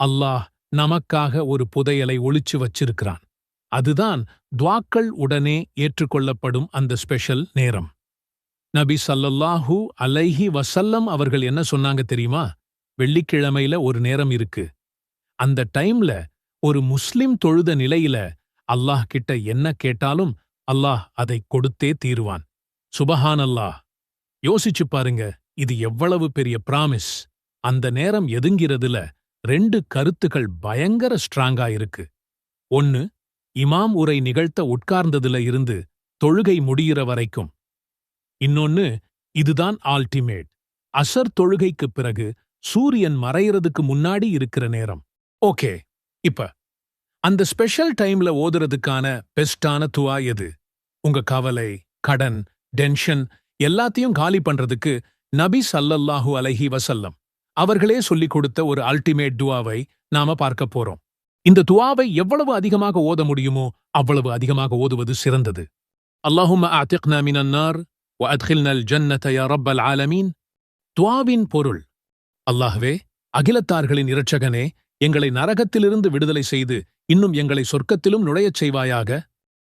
அல்லாஹ் நமக்காக ஒரு புதையலை ஒளிச்சு வச்சிருக்கிறான். அதுதான் துவாக்கள் உடனே ஏற்றுக்கொள்ளப்படும் அந்த ஸ்பெஷல் நேரம். நபி ஸல்லல்லாஹு அலைஹி வஸல்லம் அவர்கள் என்ன சொன்னாங்க தெரியுமா? வெள்ளிக்கிழமையில ஒரு நேரம் இருக்கு. அந்த டைம்ல ஒரு முஸ்லிம் தொழுத நிலையில அல்லாஹ் கிட்ட என்ன கேட்டாலும் அல்லாஹ் அதை கொடுத்தே தீருவான். சுபஹானல்லாஹ். யோசிச்சு பாருங்க, இது எவ்வளவு பெரிய பிராமிஸ். அந்த நேரம் எதுங்கிறதுல 2 கருத்துக்கள் பயங்கர ஸ்ட்ராங்கா இருக்கு. ஒன்னு, இமாம் உரை நிகழ்த்த உட்கார்ந்ததுல இருந்து தொழுகை முடியிற வரைக்கும். இன்னொன்னு, இதுதான் ஆல்டிமேட். அசர் தொழுகைக்குப் பிறகு சூரியன் மறையறதுக்கு முன்னாடி இருக்கிற நேரம். ஓகே, இப்ப அந்த ஸ்பெஷல் டைம்ல ஓதுறதுக்கான பெஸ்டான துவா எது? உங்க கவலை, கடன், டென்ஷன் எல்லாத்தையும் காலி பண்றதுக்கு நபி ஸல்லல்லாஹு அலைஹி வஸல்லம் அவர்களே சொல்லிக் கொடுத்த ஒரு அல்டிமேட் துவாவை நாம பார்க்க போறோம். இந்த துவாவை எவ்வளவு அதிகமாக ஓத முடியுமோ அவ்வளவு அதிகமாக ஓதுவது சிறந்தது. அல்லாஹும்ம அஅதிக்னா மினன் நார் வ அத்கில்னல் ஜன்னத யா ரப்பல் ஆலமீன். துவாவின் பொருள்: அல்லாஹ்வே, அகிலத்தார்களின் இரட்சகனே, எங்களை நரகத்திலிருந்து விடுதலை செய்து இன்னும் எங்களை சொர்க்கத்திலும் நுழையச் செய்வாயாக.